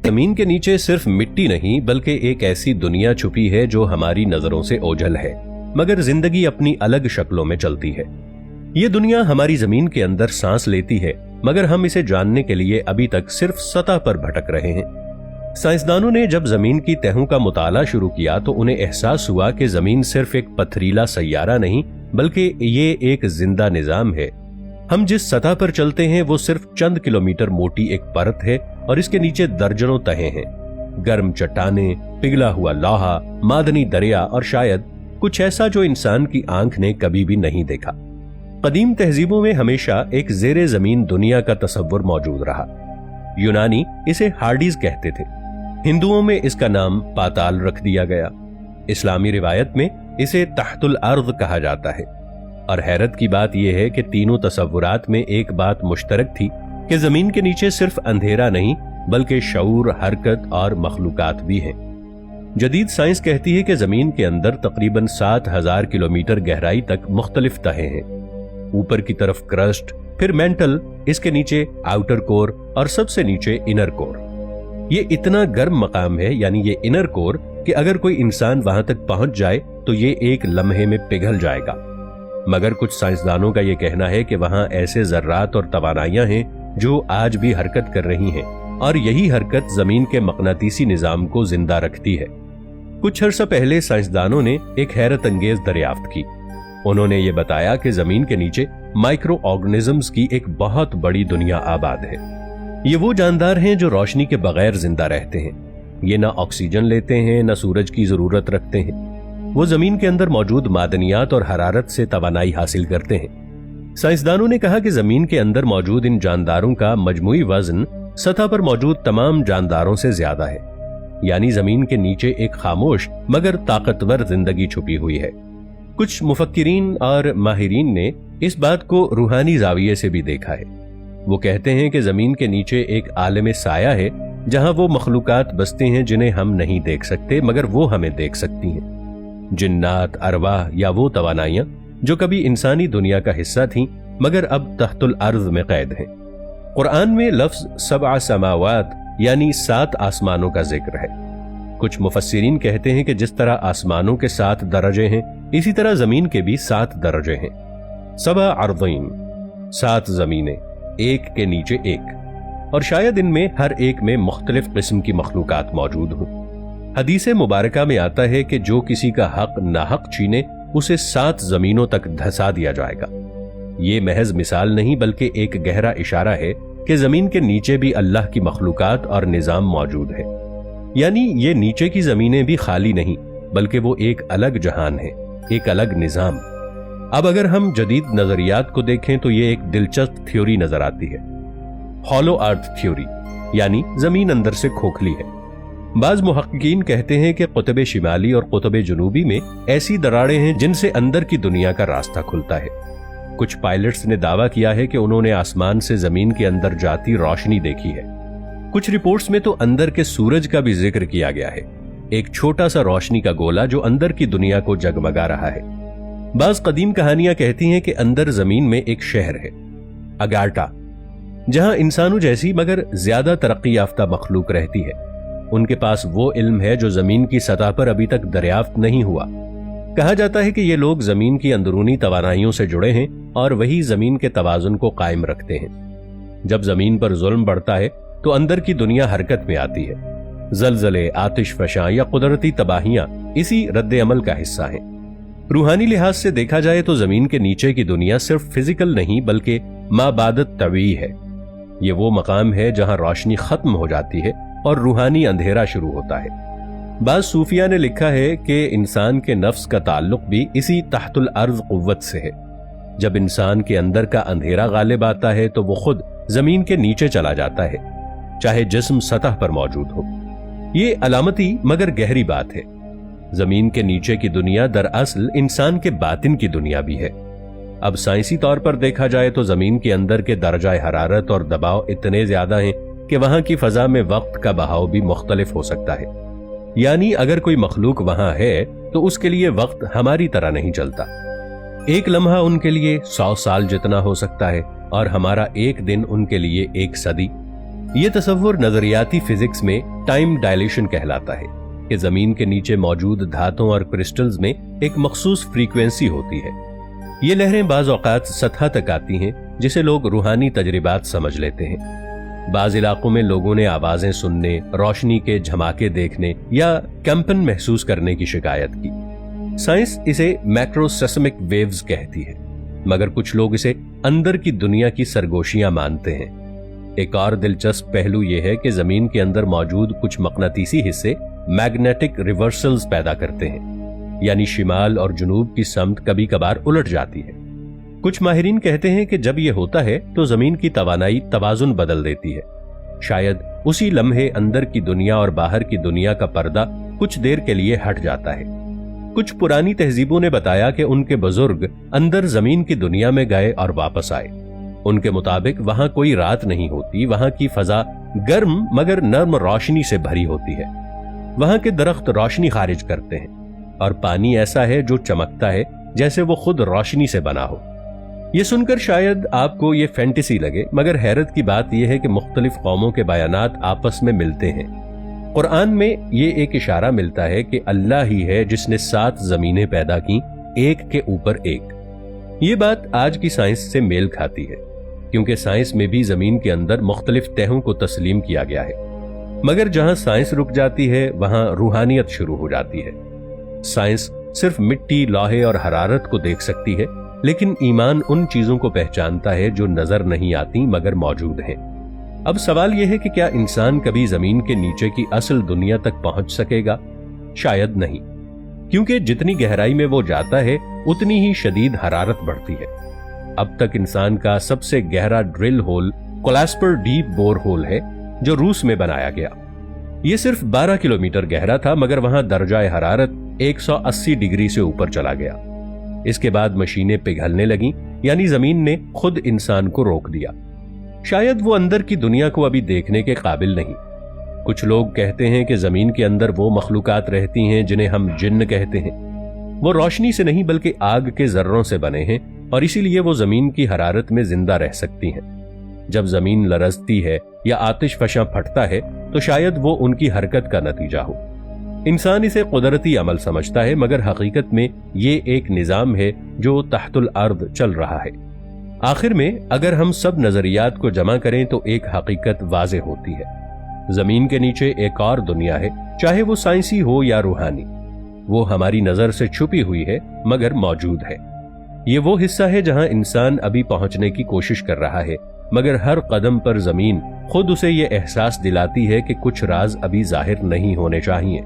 जमीन के नीचे सिर्फ मिट्टी नहीं बल्कि एक ऐसी दुनिया छुपी है जो हमारी नजरों से ओझल है, मगर जिंदगी अपनी अलग शक्लों में चलती है। ये दुनिया हमारी जमीन के अंदर सांस लेती है, मगर हम इसे जानने के लिए अभी तक सिर्फ सतह पर भटक रहे हैं। साइंसदानों ने जब जमीन की तहों का मुताला शुरू किया तो उन्हें एहसास हुआ कि जमीन सिर्फ एक पथरीला सैयारा नहीं बल्कि ये एक जिंदा निजाम है। हम जिस सतह पर चलते हैं वो सिर्फ चंद किलोमीटर मोटी एक परत है और इसके नीचे दर्जनों तहें हैं। गर्म चट्टानें, पिघला हुआ लोहा, मादनी दरिया और शायद कुछ ऐसा जो इंसान की आंख ने कभी भी नहीं देखा। कदीम तहजीबों में हमेशा एक जेरे जमीन दुनिया का तस्वुर मौजूद रहा। यूनानी इसे हार्डीज कहते थे, हिंदुओं में इसका नाम पाताल रख दिया गया, इस्लामी रिवायत में इसे तहतुल अर्द कहा जाता है। और हैरत की बात यह है कि तीनों तसव्वुरात में एक बात मुश्तरक थी कि जमीन के नीचे सिर्फ अंधेरा नहीं बल्कि शऊर, हरकत और मखलूकात भी हैं। जदीद साइंस कहती है कि जमीन के अंदर तकरीबन 7000 किलोमीटर गहराई तक मुख्तलिफ तहें हैं। ऊपर की तरफ क्रस्ट, फिर मेंटल, इसके नीचे आउटर कोर और सबसे नीचे इनर कोर। ये इतना गर्म मकाम है, यानी ये इनर कोर, कि अगर कोई इंसान वहां तक पहुंच जाए तो ये एक लम्हे में पिघल जाएगा। मगर कुछ साइंसदानों का यह कहना है कि वहां ऐसे जर्रात और तवानाइयां हैं जो आज भी हरकत कर रही हैं और यही हरकत जमीन के मकनातीसी निजाम को जिंदा रखती है। कुछ अर्सा पहले साइंसदानों ने एक हैरत अंगेज दरियाफ्त की। उन्होंने ये बताया कि जमीन के नीचे माइक्रो ऑर्गेनिजम्स की एक बहुत बड़ी दुनिया आबाद है। ये वो जानदार हैं जो रोशनी के बगैर जिंदा रहते हैं। ये ना ऑक्सीजन लेते हैं, ना सूरज की जरूरत रखते हैं। वो जमीन के अंदर मौजूद मादनियात और हरारत से तवानाई हासिल करते हैं। साइंसदानों ने कहा कि जमीन के अंदर मौजूद इन जानदारों का मजमूई वजन सतह पर मौजूद तमाम जानदारों से ज्यादा है, यानी जमीन के नीचे एक खामोश मगर ताकतवर जिंदगी छुपी हुई है। कुछ मुफक्किरीन और माहिरीन ने इस बात को रूहानी जाविये से भी देखा है। वो कहते हैं कि जमीन के नीचे एक आलम साया है जहां वो मखलूकात बसती हैं जिन्हें हम नहीं देख सकते मगर वो हमें देख सकती हैं। जिन्नात, अरवाह या वो तवानाइयां जो कभी इंसानी दुनिया का हिस्सा थीं मगर अब तहतुल अर्ज में कैद हैं। कुरान में लफ्ज सबआ समावात यानी 7 आसमानों का जिक्र है। कुछ मुफस्सिरीन कहते हैं कि जिस तरह आसमानों के 7 दर्जे हैं इसी तरह जमीन के भी 7 दर्जे हैं। सबआ अर्ज़ीन, 7 जमीनें, एक के नीचे एक, और शायद इनमें हर एक में मुख्तलिफ किस्म की मखलूकात मौजूद हों। हदीस मुबारका में आता है कि जो किसी का हक नाहक छीने उसे 7 जमीनों तक धंसा दिया जाएगा। ये महज मिसाल नहीं बल्कि एक गहरा इशारा है कि जमीन के नीचे भी अल्लाह की मखलूकात और निजाम मौजूद है, यानी ये नीचे की जमीनें भी खाली नहीं बल्कि वो एक अलग जहान है, एक अलग निजाम। अब अगर हम जदीद नजरियात को देखें तो ये एक दिलचस्प थ्योरी नजर आती है, हॉलो अर्थ थ्योरी, यानी जमीन अंदर से खोखली है। बाज मुहक्किकीन कहते हैं कि कुतुब शिमाली और कुतुब जुनूबी में ऐसी दरारें हैं जिनसे अंदर की दुनिया का रास्ता खुलता है। कुछ पायलट्स ने दावा किया है कि उन्होंने आसमान से जमीन के अंदर जाती रोशनी देखी है। कुछ रिपोर्ट्स में तो अंदर के सूरज का भी जिक्र किया गया है, एक छोटा सा रोशनी का गोला जो अंदर की दुनिया को जगमगा रहा है। बाज कदीम कहानियां कहती हैं कि अंदर जमीन में एक शहर है, अगार्टा, जहां इंसानों जैसी मगर ज्यादा तरक्की याफ्ता मखलूक रहती है। उनके पास वो इल्म है जो जमीन की सतह पर अभी तक दरियाफ्त नहीं हुआ। कहा जाता है कि ये लोग जमीन की अंदरूनी तवानाइयों से जुड़े हैं और वही जमीन के तवाजुन को कायम रखते हैं। जब जमीन पर जुल्म बढ़ता है तो अंदर की दुनिया हरकत में आती है। जलजले, आतिश फशां या कुदरती तबाहियां इसी रद्द अमल का हिस्सा हैं। रूहानी लिहाज से देखा जाए तो जमीन के नीचे की दुनिया सिर्फ फिजिकल नहीं बल्कि माबादत तवी है। ये वो मकाम है जहां रोशनी खत्म हो जाती है और रूहानी अंधेरा शुरू होता है। बाज सूफिया ने लिखा है कि इंसान के नफ्स का ताल्लुक भी इसी तहतुल अर्ज कुव्वत से है। जब इंसान के अंदर का अंधेरा गालिब आता है तो वो खुद जमीन के नीचे चला जाता है, चाहे जिस्म सतह पर मौजूद हो। ये अलामती मगर गहरी बात है। जमीन के नीचे की दुनिया दरअसल इंसान के बातिन की दुनिया भी है। अब साइंसी तौर पर देखा जाए तो जमीन के अंदर के दर्जाए हरारत और दबाव इतने ज्यादा हैं कि वहां की फजा में वक्त का बहाव भी मुख्तलिफ हो सकता है। यानी अगर कोई मखलूक वहां है तो उसके लिए वक्त हमारी तरह नहीं चलता। एक लम्हा उनके लिए 100 साल जितना हो सकता है और हमारा एक दिन उनके लिए 1 सदी। ये तसव्वुर नजरियाती फिजिक्स में टाइम डायलेशन कहलाता है कि जमीन के नीचे मौजूद धातुओं और क्रिस्टल्स में एक मखसूस फ्रीक्वेंसी होती है। ये लहरें बाज औकात सतह तक आती हैं, जिसे लोग रूहानी तजर्बात समझ लेते हैं। बाज इलाकों में लोगों ने आवाजें सुनने, रोशनी के झमाके देखने या कंपन महसूस करने की शिकायत की। साइंस इसे मैक्रोसेस्मिक वेव्स कहती है, मगर कुछ लोग इसे अंदर की दुनिया की सरगोशियां मानते हैं। एक और दिलचस्प पहलू यह है कि जमीन के अंदर मौजूद कुछ मकनातीसी हिस्से मैग्नेटिक रिवर्सल्स पैदा करते हैं, यानी शिमाल और जुनूब की समत कभी कभार उलट जाती है। कुछ माहिरीन कहते हैं कि जब यह होता है तो जमीन की तवानाई तवाजुन बदल देती है। शायद उसी लम्हे अंदर की दुनिया और बाहर की दुनिया का पर्दा कुछ देर के लिए हट जाता है। कुछ पुरानी तहजीबों ने बताया कि उनके बुजुर्ग अंदर जमीन की दुनिया में गए और वापस आए। उनके मुताबिक वहां कोई रात नहीं होती, वहां की फजा गर्म मगर नर्म रोशनी से भरी होती है। वहां के दरख्त रोशनी खारिज करते हैं और पानी ऐसा है जो चमकता है जैसे वो खुद रोशनी से बना हो। ये सुनकर शायद आपको ये फैंटेसी लगे, मगर हैरत की बात यह है कि मुख्तलिफ कौमों के बयानात आपस में मिलते हैं। कुरान में ये एक इशारा मिलता है कि अल्लाह ही है जिसने 7 जमीनें पैदा की, एक के ऊपर एक। ये बात आज की साइंस से मेल खाती है, क्योंकि साइंस में भी जमीन के अंदर मुख्तलिफ तहों को तस्लीम किया गया है। मगर जहां साइंस रुक जाती है वहां रूहानियत शुरू हो जाती है। साइंस सिर्फ मिट्टी, लोहे और हरारत को देख सकती है, लेकिन ईमान उन चीजों को पहचानता है जो नजर नहीं आती मगर मौजूद हैं। अब सवाल यह है कि क्या इंसान कभी जमीन के नीचे की असल दुनिया तक पहुंच सकेगा? शायद नहीं, क्योंकि जितनी गहराई में वो जाता है उतनी ही शदीद हरारत बढ़ती है। अब तक इंसान का सबसे गहरा drill hole Kola superdeep borehole है, जो रूस में बनाया गया। यह सिर्फ 12 किलोमीटर गहरा था, मगर वहां दर्जा हरारत 180 डिग्री से ऊपर चला गया। इसके बाद मशीनें पिघलने लगीं, यानी जमीन ने खुद इंसान को रोक दिया। शायद वो अंदर की दुनिया को अभी देखने के काबिल नहीं। कुछ लोग कहते हैं कि जमीन के अंदर वो मखलूकात रहती हैं जिन्हें हम जिन्न कहते हैं। वो रोशनी से नहीं बल्कि आग के जर्रों से बने हैं और इसीलिए वो जमीन की हरारत में जिंदा रह सकती हैं। जब जमीन लरजती है या आतिशफशां फटता है तो शायद वो उनकी हरकत का नतीजा हो। इंसान इसे कुदरती अमल समझता है, मगर हकीकत में ये एक निजाम है जो तहतुल अर्द चल रहा है। आखिर में अगर हम सब नजरियात को जमा करें तो एक हकीकत वाज़ेह होती है। जमीन के नीचे एक और दुनिया है, चाहे वो साइंसी हो या रूहानी। वो हमारी नजर से छुपी हुई है मगर मौजूद है। ये वो हिस्सा है जहां इंसान अभी पहुंचने की कोशिश कर रहा है, मगर हर कदम पर जमीन खुद उसे ये एहसास दिलाती है कि कुछ राज अभी जाहिर नहीं होने चाहिए।